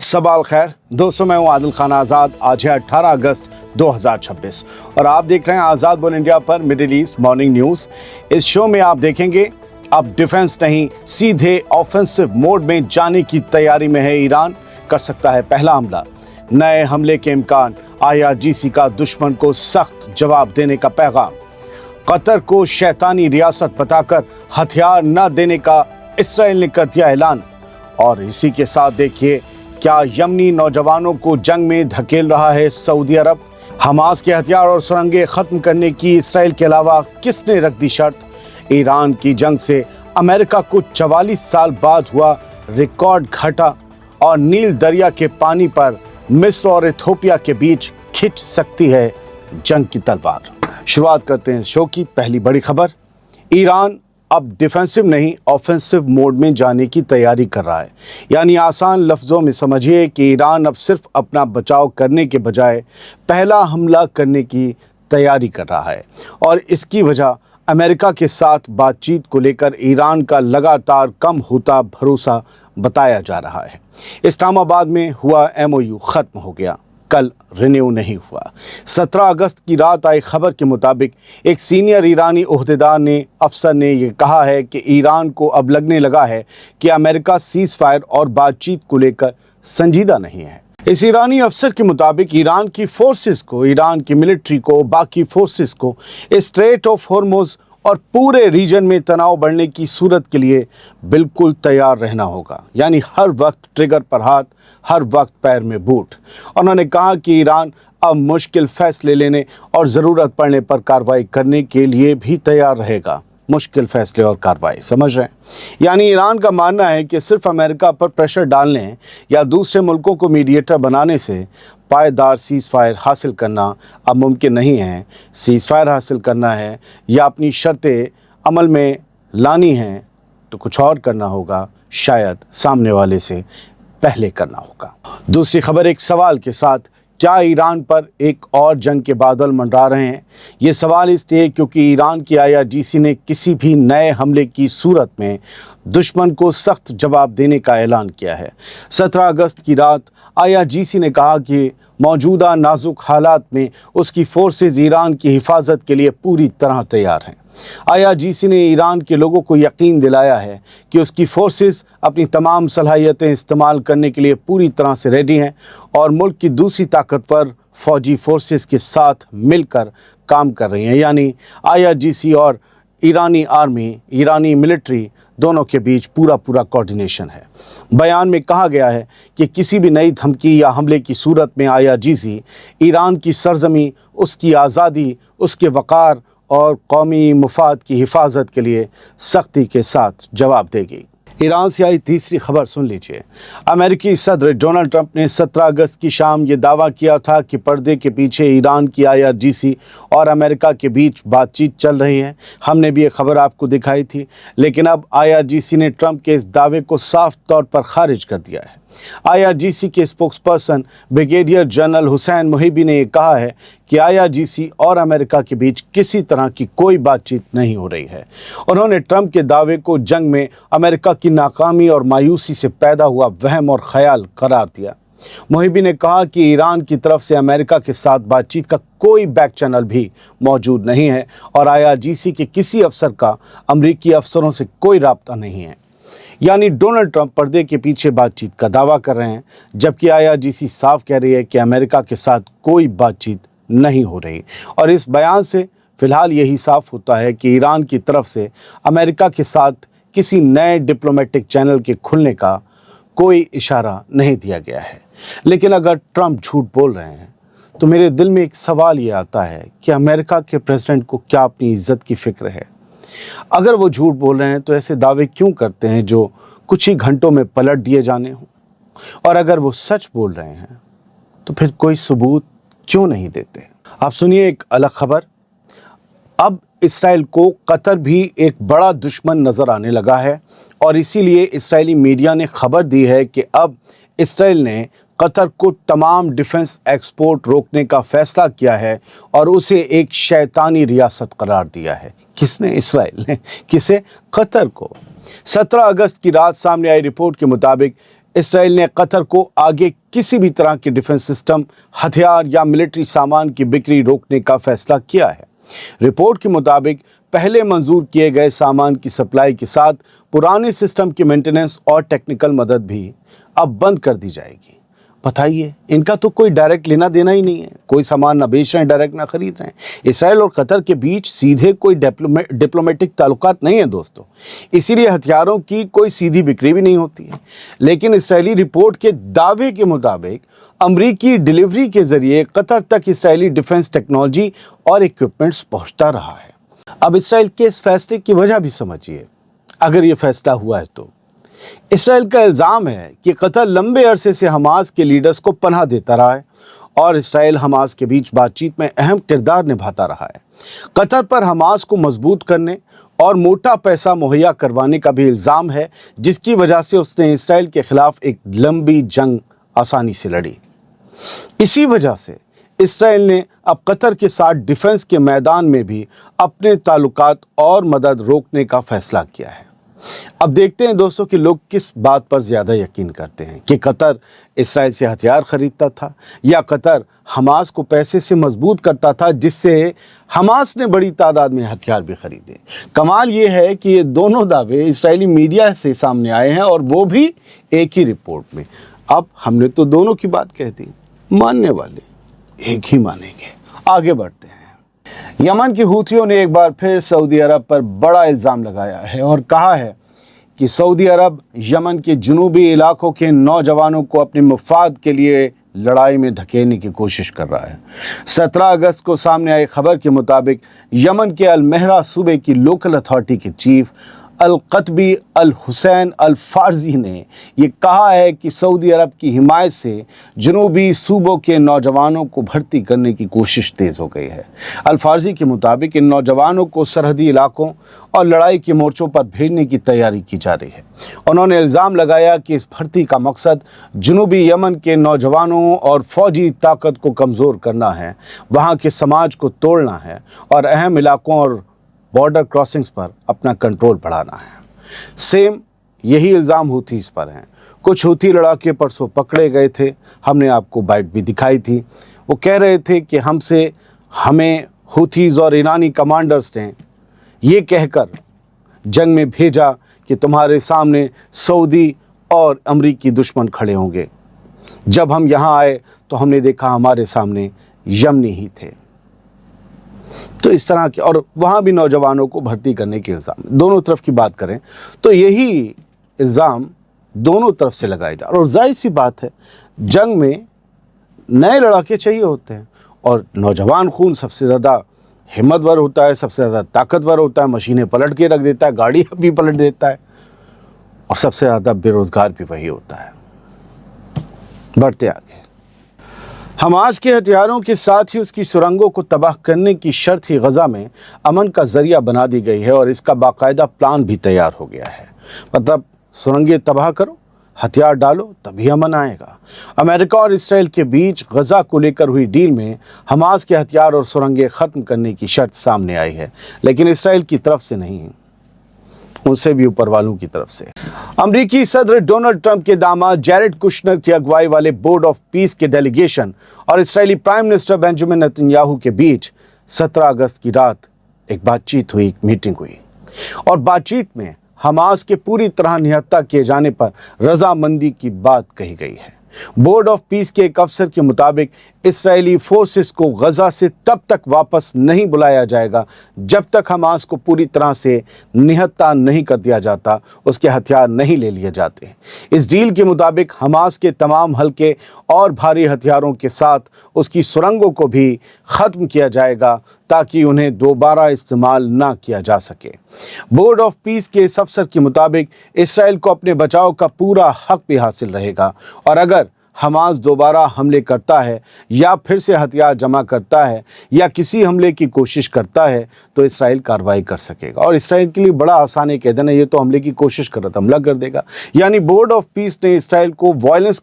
सबाल खैर दोस्तों, मैं हूं आदिल खान आज़ाद। आज है 18 अगस्त 2026 और आप देख रहे हैं आज़ाद बोल इंडिया पर मिडिल ईस्ट मॉर्निंग न्यूज़। इस शो में आप देखेंगे अब डिफेंस नहीं सीधे ऑफेंसिव मोड में जाने की तैयारी में है ईरान। कर सकता है पहला हमला, नए हमले के इम्कान, IRGC का दुश्मन को सख्त जवाब देने का पैगाम, कतर को शैतानी रियासत बताकर हथियार न देने का इसराइल ने कर दिया ऐलान। और इसी के साथ देखिए क्या यमनी नौजवानों को जंग में धकेल रहा है सऊदी अरब। हमास के हथियार और सुरंगें खत्म करने की इसराइल के अलावा किसने रख दी शर्त। ईरान की जंग से अमेरिका को 44 साल बाद हुआ रिकॉर्ड घटा और नील दरिया के पानी पर मिस्र और इथोपिया के बीच खिंच सकती है जंग की तलवार। शुरुआत करते हैं शो की पहली बड़ी खबर। ईरान अब डिफेंसिव नहीं ऑफेंसिव मोड में जाने की तैयारी कर रहा है। यानी आसान लफ्ज़ों में समझिए कि ईरान अब सिर्फ अपना बचाव करने के बजाय पहला हमला करने की तैयारी कर रहा है। और इसकी वजह अमेरिका के साथ बातचीत को लेकर ईरान का लगातार कम होता भरोसा बताया जा रहा है। इस्लामाबाद में हुआ MOU ख़त्म हो गया, कल रिन्यू नहीं हुआ। 17 अगस्त की रात आई खबर के मुताबिक एक सीनियर ईरानी ओहदेदार अफसर ने यह कहा है कि ईरान को अब लगने लगा है कि अमेरिका सीज़ फायर और बातचीत को लेकर संजीदा नहीं है। इस ईरानी अफसर के मुताबिक ईरान की फोर्सेस को, ईरान की मिलिट्री को, बाकी फोर्सेस को स्ट्रेट ऑफ हॉर्मुज़ और पूरे रीजन में तनाव बढ़ने की सूरत के लिए बिल्कुल तैयार रहना होगा। यानी हर वक्त ट्रिगर पर हाथ, हर वक्त पैर में बूट। उन्होंने कहा कि ईरान अब मुश्किल फैसले लेने और ज़रूरत पड़ने पर कार्रवाई करने के लिए भी तैयार रहेगा। मुश्किल फैसले और कार्रवाई, समझ रहे हैं? यानी ईरान का मानना है कि सिर्फ अमेरिका पर प्रेशर डालने या दूसरे मुल्कों को मीडिएटर बनाने से पायदार सीज़ फायर हासिल करना अब मुमकिन नहीं है। सीज़ फायर हासिल करना है या अपनी शर्तें अमल में लानी हैं तो कुछ और करना होगा, शायद सामने वाले से पहले करना होगा। दूसरी खबर एक सवाल के साथ, क्या ईरान पर एक और जंग के बादल मंडरा रहे हैं? ये सवाल इसलिए क्योंकि ईरान की IRGC ने किसी भी नए हमले की सूरत में दुश्मन को सख्त जवाब देने का ऐलान किया है। 17 अगस्त की रात IRGC ने कहा कि मौजूदा नाजुक हालात में उसकी फोर्सेस ईरान की हिफाजत के लिए पूरी तरह तैयार हैं। IRGC ने ईरान के लोगों को यकीन दिलाया है कि उसकी फोर्सेस अपनी तमाम सलाहियतें इस्तेमाल करने के लिए पूरी तरह से रेडी हैं और मुल्क की दूसरी ताकतवर फौजी फोर्सेस के साथ मिलकर काम कर रही हैं। यानी IRGC और ईरानी आर्मी, ईरानी मिलिट्री दोनों के बीच पूरा कोऑर्डिनेशन है। बयान में कहा गया है कि किसी भी नई धमकी या हमले की सूरत में IRGC ईरान की सरजमी, उसकी आज़ादी, उसके वक़ार और कौमी मुफाद की हिफाजत के लिए सख्ती के साथ जवाब देगी। ईरान से आई तीसरी खबर सुन लीजिए। अमेरिकी सदर डोनाल्ड ट्रंप ने 17 अगस्त की शाम ये दावा किया था कि पर्दे के पीछे ईरान की IRGC और अमेरिका के बीच बातचीत चल रही है। हमने भी ये खबर आपको दिखाई थी, लेकिन अब IRGC ने ट्रंप के इस दावे को साफ तौर पर खारिज कर दिया है। IRGC के स्पोक्सपर्सन ब्रिगेडियर जनरल हुसैन मुहिबी ने कहा है कि IRGC और अमेरिका के बीच किसी तरह की कोई बातचीत नहीं हो रही है। उन्होंने ट्रंप के दावे को जंग में अमेरिका की नाकामी और मायूसी से पैदा हुआ वहम और ख्याल करार दिया। मुहिबी ने कहा कि ईरान की तरफ से अमेरिका के साथ बातचीत का कोई बैक चैनल भी मौजूद नहीं है और IRGC के किसी अफसर का अमरीकी अफसरों से कोई राब्ता नहीं है। यानी डोनाल्ड ट्रंप पर्दे के पीछे बातचीत का दावा कर रहे हैं, जबकि IRGC साफ कह रही है कि अमेरिका के साथ कोई बातचीत नहीं हो रही। और इस बयान से फिलहाल यही साफ होता है कि ईरान की तरफ से अमेरिका के साथ किसी नए डिप्लोमेटिक चैनल के खुलने का कोई इशारा नहीं दिया गया है। लेकिन अगर ट्रंप झूठ बोल रहे हैं तो मेरे दिल में एक सवाल ये आता है कि अमेरिका के प्रेसिडेंट को क्या अपनी इज्जत की फिक्र है? अगर वो झूठ बोल रहे हैं तो ऐसे दावे क्यों करते हैं जो कुछ ही घंटों में पलट दिए जाने हों? और अगर वो सच बोल रहे हैं तो फिर कोई सबूत क्यों नहीं देते? आप सुनिए एक अलग खबर। अब इसराइल को कतर भी एक बड़ा दुश्मन नज़र आने लगा है और इसीलिए इस्राएली मीडिया ने खबर दी है कि अब इसराइल ने कतर को तमाम डिफेंस एक्सपोर्ट रोकने का फैसला किया है और उसे एक शैतानी रियासत करार दिया है। किसने? इसराइल ने। किसे? कतर को। 17 अगस्त की रात सामने आई रिपोर्ट के मुताबिक इसराइल ने कतर को आगे किसी भी तरह के डिफेंस सिस्टम, हथियार या मिलिट्री सामान की बिक्री रोकने का फैसला किया है। रिपोर्ट के मुताबिक पहले मंजूर किए गए सामान की सप्लाई के साथ पुराने सिस्टम की मेंटेनेंस और टेक्निकल मदद भी अब बंद कर दी जाएगी। बताइए, इनका तो कोई डायरेक्ट लेना देना ही नहीं है, कोई सामान ना बेच रहे हैं, डायरेक्ट ना खरीद रहे हैं। इसराइल और कतर के बीच सीधे कोई डिप्लोमेटिक ताल्लुकात नहीं है दोस्तों, इसीलिए हथियारों की कोई सीधी बिक्री भी नहीं होती है। लेकिन इसराइली रिपोर्ट के दावे के मुताबिक अमरीकी डिलीवरी के जरिए कतर तक इसराइली डिफेंस टेक्नोलॉजी और इक्विपमेंट्स पहुंचता रहा है। अब इसराइल के इस फैसले की वजह भी समझिए। अगर ये फैसला हुआ है तो इसराइल का इल्ज़ाम है कि कतर लंबे अरसे से हमास के लीडर्स को पनाह देता रहा है और इसराइल हमास के बीच बातचीत में अहम किरदार निभाता रहा है। कतर पर हमास को मजबूत करने और मोटा पैसा मुहैया करवाने का भी इल्ज़ाम है, जिसकी वजह से उसने इसराइल के खिलाफ एक लंबी जंग आसानी से लड़ी। इसी वजह से इसराइल ने अब कतर के साथ डिफेंस के मैदान में भी अपने ताल्लुकात और मदद रोकने का फैसला किया है। अब देखते हैं दोस्तों कि लोग किस बात पर ज़्यादा यकीन करते हैं कि कतर इसराइल से हथियार खरीदता था या कतर हमास को पैसे से मजबूत करता था, जिससे हमास ने बड़ी तादाद में हथियार भी खरीदे। कमाल ये है कि ये दोनों दावे इसराइली मीडिया से सामने आए हैं और वो भी एक ही रिपोर्ट में। अब हमने तो दोनों की बात कह दी, मानने वाले एक ही मानेंगे। आगे बढ़ते हैं। यमन की हूथियों ने एक बार फिर सऊदी अरब पर बड़ा इल्ज़ाम लगाया है और कहा है कि सऊदी अरब यमन के जुनूबी इलाकों के नौजवानों को अपने मुफाद के लिए लड़ाई में धकेलने की कोशिश कर रहा है। 17 अगस्त को सामने आई खबर के मुताबिक यमन के अल महरा सूबे की लोकल अथॉरिटी के चीफ अल-कतबी अल-हुसैन अल-फारजी ने ये कहा है कि सऊदी अरब की हिमायत से जनूबी सूबों के नौजवानों को भर्ती करने की कोशिश तेज़ हो गई है। अल-फारजी के मुताबिक इन नौजवानों को सरहदी इलाकों और लड़ाई के मोर्चों पर भेजने की तैयारी की जा रही है। उन्होंने इल्ज़ाम लगाया कि इस भर्ती का मकसद जनूबी यमन के नौजवानों और फ़ौजी ताकत को कमज़ोर करना है, वहाँ के समाज को तोड़ना है और अहम इलाकों और बॉर्डर क्रॉसिंग्स पर अपना कंट्रोल बढ़ाना है। सेम यही इल्ज़ाम हूथीज़ पर हैं। कुछ हूथी लड़ाके परसों पकड़े गए थे, हमने आपको बाइट भी दिखाई थी। वो कह रहे थे कि हमें हूथीज़ और ईरानी कमांडर्स ने ये कहकर जंग में भेजा कि तुम्हारे सामने सऊदी और अमरीकी दुश्मन खड़े होंगे। जब हम यहाँ आए तो हमने देखा हमारे सामने यमनी ही थे। तो इस तरह के, और वहाँ भी नौजवानों को भर्ती करने के इल्ज़ाम, दोनों तरफ की बात करें तो यही इल्ज़ाम दोनों तरफ से लगाए जा रहे। और जाहिर सी बात है, जंग में नए लड़ाके चाहिए होते हैं और नौजवान खून सबसे ज़्यादा हिम्मतवर होता है, सबसे ज़्यादा ताकतवर होता है, मशीनें पलट के रख देता है, गाड़ी भी पलट देता है, और सबसे ज़्यादा बेरोज़गार भी वही होता है। बढ़ते आगे। हमास के हथियारों के साथ ही उसकी सुरंगों को तबाह करने की शर्त ही गज़ा में अमन का ज़रिया बना दी गई है और इसका बाकायदा प्लान भी तैयार हो गया है। मतलब सुरंगें तबाह करो, हथियार डालो, तभी अमन आएगा। अमेरिका और इसराइल के बीच गज़ा को लेकर हुई डील में हमास के हथियार और सुरंगें ख़त्म करने की शर्त सामने आई है, लेकिन इसराइल की तरफ से नहीं, उनसे भी ऊपर वालों की तरफ से। अमरीकी सदर डोनाल्ड ट्रंप के दामाद जैरेड कुशनर की अगुवाई वाले बोर्ड ऑफ पीस के डेलीगेशन और Israeli prime minister Benjamin Netanyahu के बीच 17 अगस्त की रात एक बातचीत हुई, एक मीटिंग हुई, और बातचीत में हमास के पूरी तरह निहत्था किए जाने पर रजामंदी की बात कही गई है। बोर्ड ऑफ पीस के एक अफसर के मुताबिक इसराइली फोर्सेस को गज़ा से तब तक वापस नहीं बुलाया जाएगा जब तक हमास को पूरी तरह से निहत्था नहीं कर दिया जाता, उसके हथियार नहीं ले लिए जाते। इस डील के मुताबिक हमास के तमाम हल्के और भारी हथियारों के साथ उसकी सुरंगों को भी ख़त्म किया जाएगा ताकि उन्हें दोबारा इस्तेमाल ना किया जा सके। बोर्ड ऑफ पीस के इस अफसर के मुताबिक इसराइल को अपने बचाव का पूरा हक भी हासिल रहेगा और अगर हमास दोबारा हमले करता है या फिर से हथियार जमा करता है या किसी हमले की कोशिश करता है तो इसराइल कार्रवाई कर सकेगा। और इसराइल के लिए बड़ा आसान है, कह देना ये तो हमले की कोशिश कर रहा था, हमला कर देगा। यानी बोर्ड ऑफ पीस ने इसराइल को वायलेंस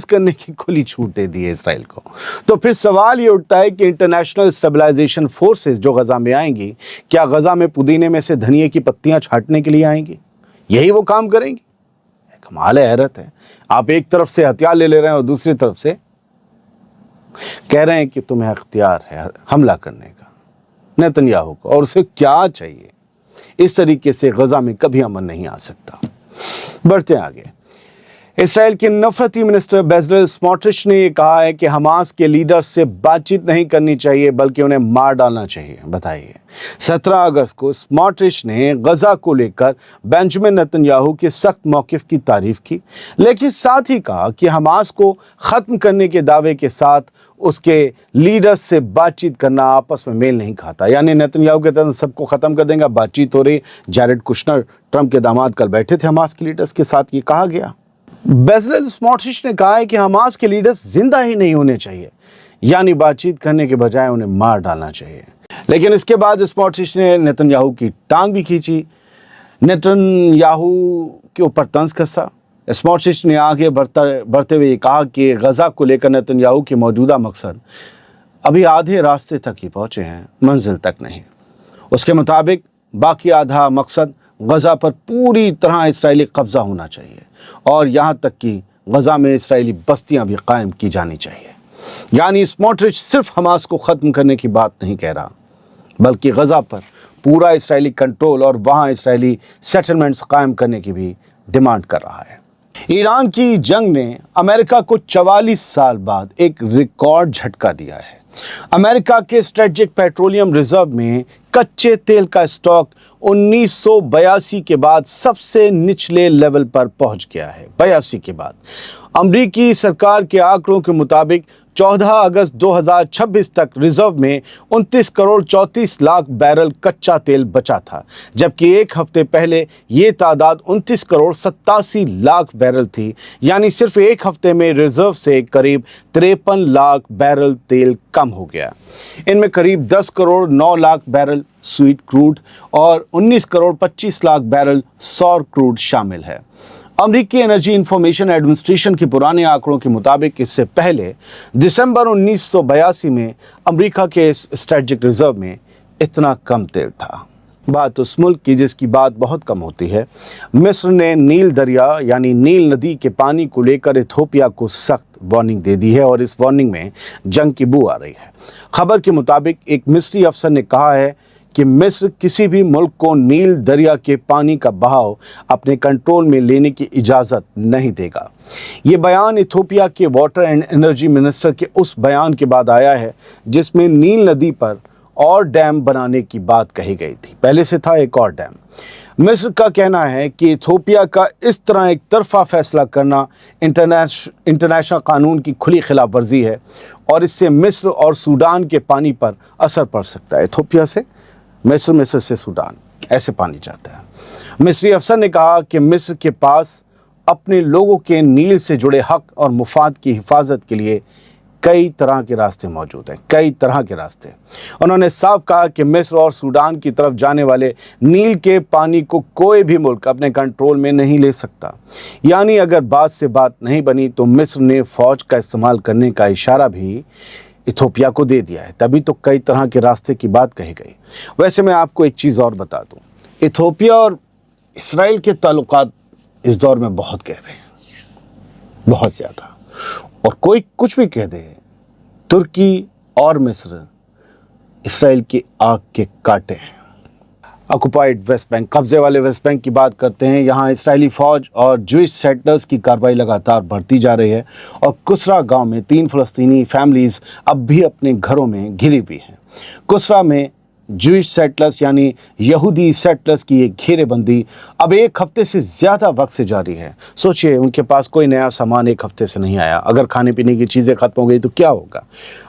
करने की खुली छूट दे दी है इसराइल को। तो फिर सवाल ये उठता है कि इंटरनेशनल स्टेबलाइजेशन फोर्सेस जो गज़ा में आएंगी, क्या गज़ा में पुदीने में से धनिए की पत्तियां छांटने के लिए आएंगी? यही वो काम करेंगी? कमाल हैरत है। आप एक तरफ से हथियार ले रहे हैं और दूसरी तरफ से कह रहे हैं कि तुम्हें अख्तियार है हमला करने का, नेतन्याहू को, और उसे क्या चाहिए। इस तरीके से गजा में कभी अमन नहीं आ सकता। बढ़ते हैं आगे। इसराइल के नफरती मिनिस्टर बेजलेल स्मोट्रिच ने यह कहा है कि हमास के लीडर से बातचीत नहीं करनी चाहिए बल्कि उन्हें मार डालना चाहिए। बताइए, 17 अगस्त को स्मोट्रिच ने गजा को लेकर बेंजामिन नेतन्याहू के सख्त मौकिफ की तारीफ की, लेकिन साथ ही कहा कि हमास को खत्म करने के दावे के साथ उसके लीडर्स से बातचीत करना आपस में मेल नहीं खाता। यानी नेतन्याहू के तहत सबको खत्म कर देंगे, बातचीत हो रही। जैरेड कुशनर, ट्रंप के दामाद, कल बैठे थे हमास के लीडर्स के साथ, ये कहा गया। बेजलेल स्मोट्रिच ने कहा है कि हमास के लीडर्स जिंदा ही नहीं होने चाहिए, यानी बातचीत करने के बजाय उन्हें मार डालना चाहिए। लेकिन इसके बाद स्मोट्रिच ने नेतन्याहू की टांग भी खींची, नेतन्याहू के ऊपर तंज कसा। स्मोट्रिच ने आगे बढ़ते हुए कहा कि गजा को लेकर नेतन्याहू के मौजूदा मकसद अभी आधे रास्ते तक ही पहुंचे हैं, मंजिल तक नहीं। उसके मुताबिक बाकी आधा मकसद गजा पर पूरी तरह इस्राएली कब्जा होना चाहिए और यहाँ तक कि गजा में इस्राएली बस्तियाँ भी कायम की जानी चाहिए। यानी स्मोट्रिच सिर्फ हमास को ख़त्म करने की बात नहीं कह रहा, बल्कि गजा पर पूरा इस्राएली कंट्रोल और वहाँ इस्राएली सेटलमेंट्स कायम करने की भी डिमांड कर रहा है। ईरान की जंग ने अमेरिका को 44 साल बाद एक रिकॉर्ड झटका दिया है। अमेरिका के स्ट्रेटेजिक पेट्रोलियम रिजर्व में कच्चे तेल का स्टॉक 1982 के बाद सबसे निचले लेवल पर पहुंच गया है। 82 के बाद अमरीकी सरकार के आंकड़ों के मुताबिक 14 अगस्त 2026 तक रिजर्व में 29 करोड़ 34 लाख बैरल कच्चा तेल बचा था, जबकि एक हफ्ते पहले ये तादाद 29 करोड़ 87 लाख बैरल थी। यानी सिर्फ एक हफ्ते में रिजर्व से करीब 53 लाख बैरल तेल कम हो गया। इनमें करीब 10 crore 9 lakh barrel sweet crude और 19 करोड़ 25 लाख बैरल सौर क्रूड शामिल है। अमेरिकी एनर्जी इंफॉर्मेशन एडमिनिस्ट्रेशन के पुराने आंकड़ों के मुताबिक इससे पहले दिसंबर 1982 में अमेरिका के इस स्ट्रेटेजिक रिजर्व में इतना कम तेल था। बात उस मुल्क की जिसकी बात बहुत कम होती है। मिस्र ने नील दरिया यानी नील नदी के पानी को लेकर इथोपिया को सख्त वार्निंग दे दी है और इस वार्निंग में जंग की बू आ रही है। खबर के मुताबिक एक मिस्री अफसर ने कहा है कि मिस्र किसी भी मुल्क को नील दरिया के पानी का बहाव अपने कंट्रोल में लेने की इजाज़त नहीं देगा। ये बयान इथोपिया के वाटर एंड एनर्जी मिनिस्टर के उस बयान के बाद आया है जिसमें नील नदी पर और डैम बनाने की बात कही गई थी। पहले से था एक और डैम। मिस्र का कहना है कि इथोपिया का इस तरह एक तरफा फैसला करना इंटरनेशनल कानून की खुली खिलाफ वर्जी है और इससे मिस्र और सूडान के पानी पर असर पड़ सकता है। इथोपिया से मिस्र, मिस्र से सूडान, ऐसे पानी जाता है। मिस्री अफसर ने कहा कि मिस्र के पास अपने लोगों के नील से जुड़े हक और मुफाद की हिफाजत के लिए कई तरह के रास्ते मौजूद हैं, कई तरह के रास्ते। उन्होंने साफ कहा कि मिस्र और सूडान की तरफ जाने वाले नील के पानी को कोई भी मुल्क अपने कंट्रोल में नहीं ले सकता। यानी अगर बात से बात नहीं बनी तो मिस्र ने फ़ौज का इस्तेमाल करने का इशारा भी इथोपिया को दे दिया है। तभी तो कई तरह के रास्ते की बात कही गई। वैसे मैं आपको एक चीज़ और बता दूं, इथोपिया और इसराइल के ताल्लुकात इस दौर में बहुत गहरे हैं, बहुत ज़्यादा। और कोई कुछ भी कह दे, तुर्की और मिस्र इसराइल की आग के कांटे हैं। ऑक्युपाइड वेस्ट बैंक, कब्जे वाले वेस्ट बैंक की बात करते हैं। यहाँ इसराइली फ़ौज और जूइश सेटलर्स की कार्रवाई लगातार बढ़ती जा रही है और कुसरा गांव में 3 फ़लस्तीनी फैमिलीज़ अब भी अपने घरों में घिरी हुई हैं। कुसरा में जूइश सेटलर्स यानी यहूदी सेटलर्स की ये घेरेबंदी अब एक हफ्ते से ज़्यादा वक्त से जारी है। सोचिए, उनके पास कोई नया सामान एक हफ्ते से नहीं आया। अगर खाने पीने की चीज़ें ख़त्म हो गई तो क्या होगा।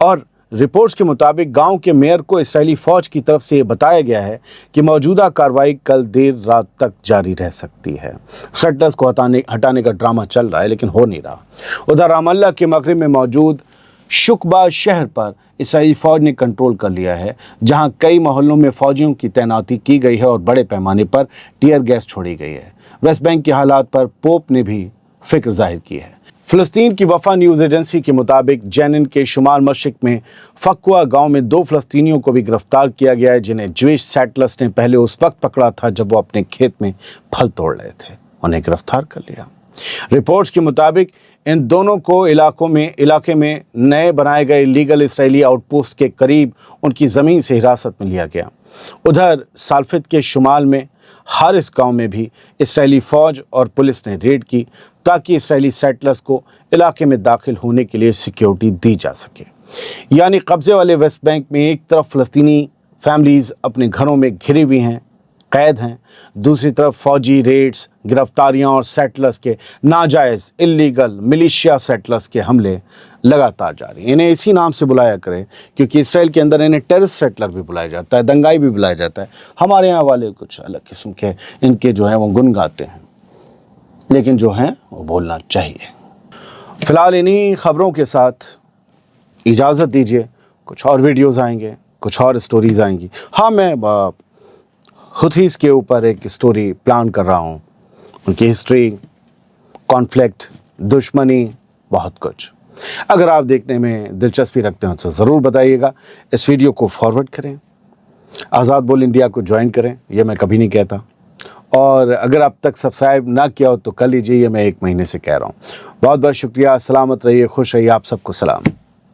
और रिपोर्ट्स के मुताबिक गांव के मेयर को इसराइली फ़ौज की तरफ से बताया गया है कि मौजूदा कार्रवाई कल देर रात तक जारी रह सकती है। सेटलर्स को हटाने का ड्रामा चल रहा है लेकिन हो नहीं रहा। उधर रामल्ला के मगरिब में मौजूद शुकबा शहर पर इसराइली फ़ौज ने कंट्रोल कर लिया है, जहां कई मोहल्लों में फ़ौजियों की तैनाती की गई है और बड़े पैमाने पर टीयर गैस छोड़ी गई है। वेस्ट बैंक के हालात पर पोप ने भी फिक्र जाहिर की है। फ़लस्तीन की वफ़ा न्यूज़ एजेंसी के मुताबिक जेनिन के शुमाल मशरिक में फक्वा गांव में 2 फ़लस्तीनियों को भी गिरफ्तार किया गया है, जिन्हें ज्यूइश सेटलर्स ने पहले उस वक्त पकड़ा था जब वो अपने खेत में फल तोड़ रहे थे। उन्हें गिरफ्तार कर लिया। रिपोर्ट्स के मुताबिक इन दोनों को इलाके में नए बनाए गए लीगल इसराइली आउटपोस्ट के करीब उनकी ज़मीन से हिरासत में लिया गया। उधर सालफित के शुमाल में हारिस गांव में भी इसराइली फ़ौज और पुलिस ने रेड की ताकि इसराइली सेटलर्स को इलाके में दाखिल होने के लिए सिक्योरिटी दी जा सके। यानी कब्ज़े वाले वेस्ट बैंक में एक तरफ फ़लस्तीनी फैमिलीज़ अपने घरों में घिरी हुई हैं, कैद हैं, दूसरी तरफ फ़ौजी रेड्स, गिरफ्तारियां और सेटलर्स के नाजायज़ इल्लीगल मिलिशिया सेटलर्स के हमले लगातार जारी। इन्हें इसी नाम से बुलाया करें क्योंकि इसराइल के अंदर इन्हें टेररिस्ट सेटलर भी बुलाया जाता है, दंगाई भी बुलाया जाता है। हमारे यहाँ वाले कुछ अलग किस्म के इनके जो हैं वो गुन गाते हैं, लेकिन जो हैं वो बोलना चाहिए। फ़िलहाल इन्हीं ख़बरों के साथ इजाज़त दीजिए, कुछ और वीडियोज़ आएंगे, कुछ और स्टोरीज़ आएंगी। हाँ, मैं हुथीज़ के ऊपर एक स्टोरी प्लान कर रहा हूँ, उनकी हिस्ट्री, कॉन्फ्लिक्ट, दुश्मनी, बहुत कुछ। अगर आप देखने में दिलचस्पी रखते हो तो ज़रूर बताइएगा। इस वीडियो को फॉरवर्ड करें, आज़ाद बोल इंडिया को ज्वाइन करें, ये मैं कभी नहीं कहता। और अगर अब तक सब्सक्राइब ना किया हो तो कर लीजिए, ये मैं 1 महीने से कह रहा हूँ। बहुत बहुत शुक्रिया। सलामत रहिए, खुश रहिए, आप सबको सलाम।